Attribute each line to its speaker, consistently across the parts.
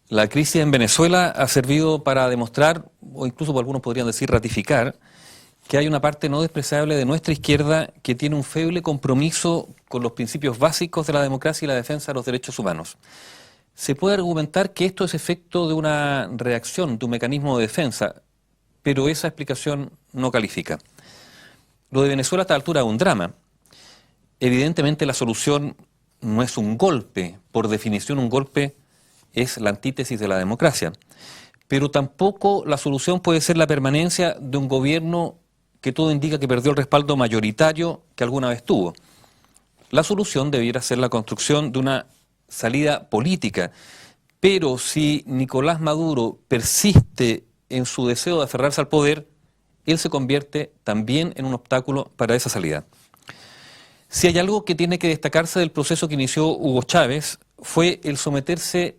Speaker 1: La crisis en Venezuela ha servido para demostrar, o incluso algunos podrían decir ratificar, que hay una parte no despreciable de nuestra izquierda que tiene un feble compromiso con los principios básicos de la democracia y la defensa de los derechos humanos. Se puede argumentar que esto es efecto de una reacción, de un mecanismo de defensa, pero esa explicación no califica. Lo de Venezuela a esta altura es un drama. Evidentemente la solución no es un golpe, por definición un golpe es la antítesis de la democracia, pero tampoco la solución puede ser la permanencia de un gobierno que todo indica que perdió el respaldo mayoritario que alguna vez tuvo. La solución debiera ser la construcción de una salida política, pero si Nicolás Maduro persiste en su deseo de aferrarse al poder, él se convierte también en un obstáculo para esa salida. Si hay algo que tiene que destacarse del proceso que inició Hugo Chávez, fue el someterse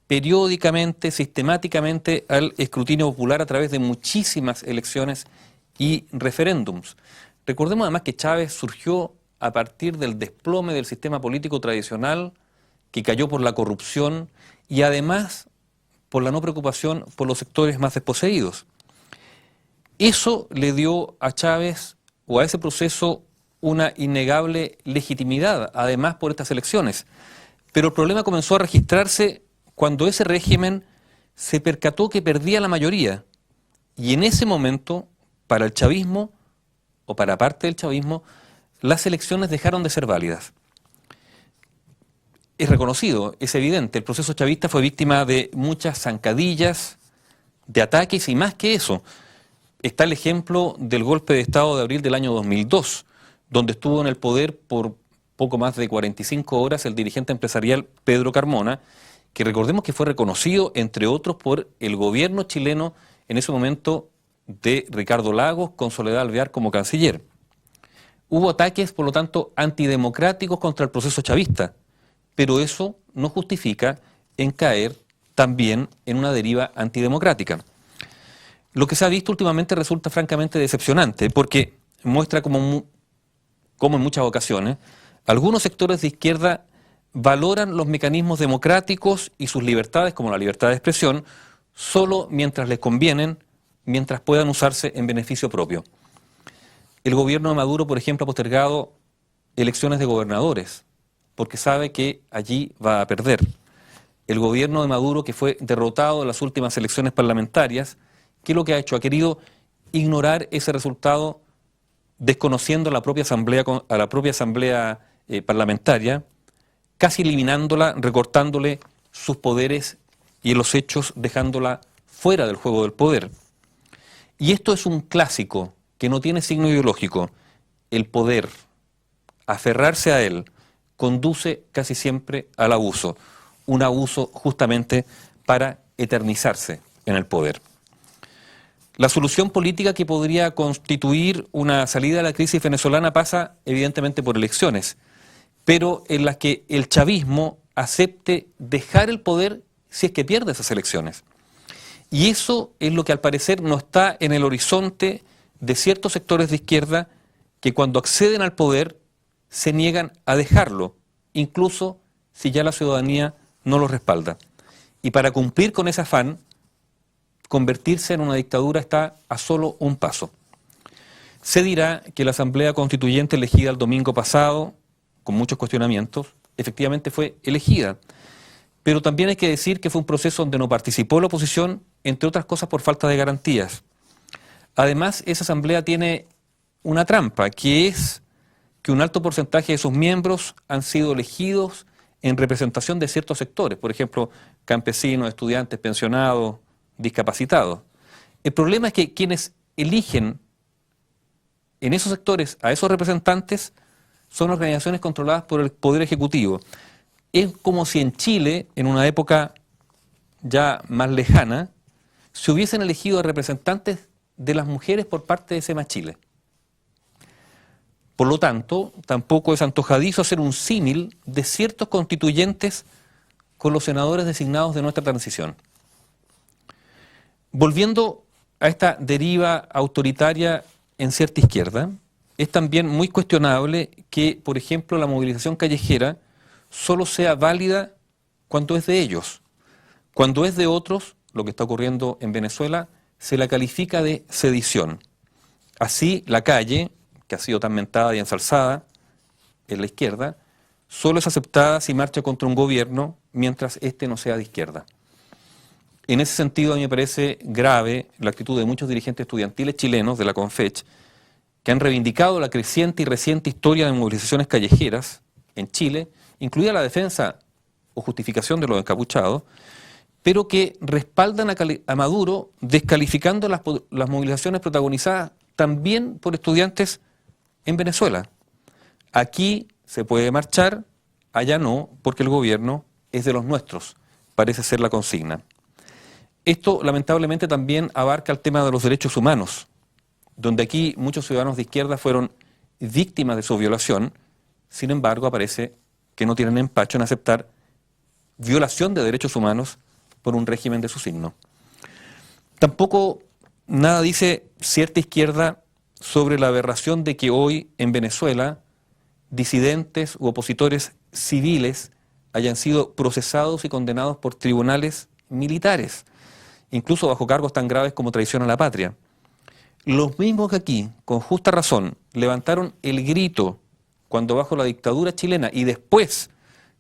Speaker 1: periódicamente, sistemáticamente al escrutinio popular a través de muchísimas elecciones y referéndums. Recordemos además que Chávez surgió a partir del desplome del sistema político tradicional, que cayó por la corrupción y además por la no preocupación por los sectores más desposeídos. Eso le dio a Chávez o a ese proceso una innegable legitimidad, además por estas elecciones. Pero el problema comenzó a registrarse cuando ese régimen se percató que perdía la mayoría. Y en ese momento, para el chavismo, o para parte del chavismo, las elecciones dejaron de ser válidas. Es reconocido, es evidente, el proceso chavista fue víctima de muchas zancadillas, de ataques y más que eso. Está el ejemplo del golpe de Estado de abril del año 2002, donde estuvo en el poder por poco más de 45 horas el dirigente empresarial Pedro Carmona, que recordemos que fue reconocido, entre otros, por el gobierno chileno en ese momento de Ricardo Lagos, con Soledad Alvear como canciller. Hubo ataques, por lo tanto, antidemocráticos contra el proceso chavista, pero eso no justifica en caer también en una deriva antidemocrática. Lo que se ha visto últimamente resulta francamente decepcionante, porque muestra como en muchas ocasiones, algunos sectores de izquierda valoran los mecanismos democráticos y sus libertades, como la libertad de expresión, solo mientras les convienen, mientras puedan usarse en beneficio propio. El gobierno de Maduro, por ejemplo, ha postergado elecciones de gobernadores, porque sabe que allí va a perder. El gobierno de Maduro, que fue derrotado en las últimas elecciones parlamentarias, ¿qué es lo que ha hecho? Ha querido ignorar ese resultado desconociendo a la propia asamblea parlamentaria, casi eliminándola, recortándole sus poderes y en los hechos dejándola fuera del juego del poder. Y esto es un clásico que no tiene signo ideológico. El poder, aferrarse a él, conduce casi siempre al abuso. Un abuso justamente para eternizarse en el poder. La solución política que podría constituir una salida a la crisis venezolana pasa evidentemente por elecciones, pero en las que el chavismo acepte dejar el poder si es que pierde esas elecciones. Y eso es lo que al parecer no está en el horizonte de ciertos sectores de izquierda que cuando acceden al poder se niegan a dejarlo, incluso si ya la ciudadanía no los respalda. Y para cumplir con ese afán, convertirse en una dictadura está a solo un paso. Se dirá que la Asamblea Constituyente elegida el domingo pasado, con muchos cuestionamientos, efectivamente fue elegida. Pero también hay que decir que fue un proceso donde no participó la oposición, entre otras cosas por falta de garantías. Además, esa asamblea tiene una trampa, que es que un alto porcentaje de sus miembros han sido elegidos en representación de ciertos sectores, por ejemplo, campesinos, estudiantes, pensionados, discapacitados. El problema es que quienes eligen en esos sectores a esos representantes son organizaciones controladas por el Poder Ejecutivo. Es como si en Chile, en una época ya más lejana, se hubiesen elegido representantes de las mujeres por parte de SEMA Chile. Por lo tanto, tampoco es antojadizo hacer un símil de ciertos constituyentes con los senadores designados de nuestra transición. Volviendo a esta deriva autoritaria en cierta izquierda, es también muy cuestionable que, por ejemplo, la movilización callejera solo sea válida cuando es de ellos. Cuando es de otros, lo que está ocurriendo en Venezuela, se la califica de sedición. Así, la calle, que ha sido tan mentada y ensalzada en la izquierda, solo es aceptada si marcha contra un gobierno mientras éste no sea de izquierda. En ese sentido, a mí me parece grave la actitud de muchos dirigentes estudiantiles chilenos de la CONFECH, que han reivindicado la creciente y reciente historia de movilizaciones callejeras en Chile, incluida la defensa o justificación de los encapuchados, pero que respaldan a Maduro descalificando las movilizaciones protagonizadas también por estudiantes en Venezuela. Aquí se puede marchar, allá no, porque el gobierno es de los nuestros, parece ser la consigna. Esto lamentablemente también abarca el tema de los derechos humanos, donde aquí muchos ciudadanos de izquierda fueron víctimas de su violación, sin embargo aparece que no tienen empacho en aceptar violación de derechos humanos por un régimen de su signo. Tampoco nada dice cierta izquierda sobre la aberración de que hoy en Venezuela disidentes u opositores civiles hayan sido procesados y condenados por tribunales militares, incluso bajo cargos tan graves como traición a la patria. Los mismos que aquí, con justa razón, levantaron el grito cuando bajo la dictadura chilena y después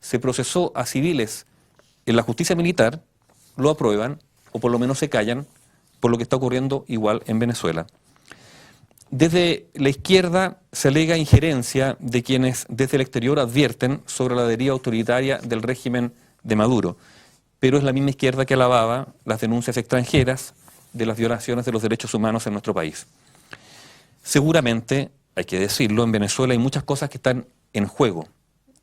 Speaker 1: se procesó a civiles en la justicia militar, lo aprueban o por lo menos se callan por lo que está ocurriendo igual en Venezuela. Desde la izquierda se alega injerencia de quienes desde el exterior advierten sobre la deriva autoritaria del régimen de Maduro, pero es la misma izquierda que alababa las denuncias extranjeras de las violaciones de los derechos humanos en nuestro país. Seguramente, hay que decirlo, en Venezuela hay muchas cosas que están en juego.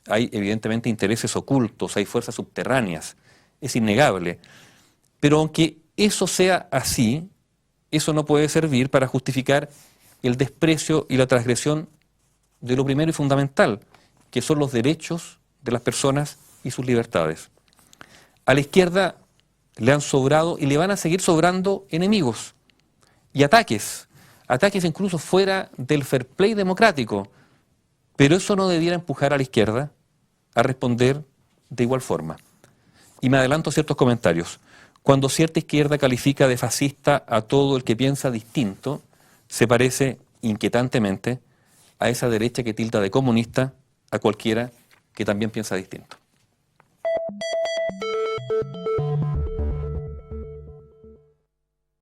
Speaker 1: Hay evidentemente intereses ocultos, hay fuerzas subterráneas, es innegable. Pero aunque eso sea así, eso no puede servir para justificar el desprecio y la transgresión de lo primero y fundamental, que son los derechos de las personas y sus libertades. A la izquierda le han sobrado y le van a seguir sobrando enemigos y ataques incluso fuera del fair play democrático, pero eso no debiera empujar a la izquierda a responder de igual forma. Y me adelanto a ciertos comentarios. Cuando cierta izquierda califica de fascista a todo el que piensa distinto, se parece inquietantemente a esa derecha que tilda de comunista a cualquiera que también piensa distinto.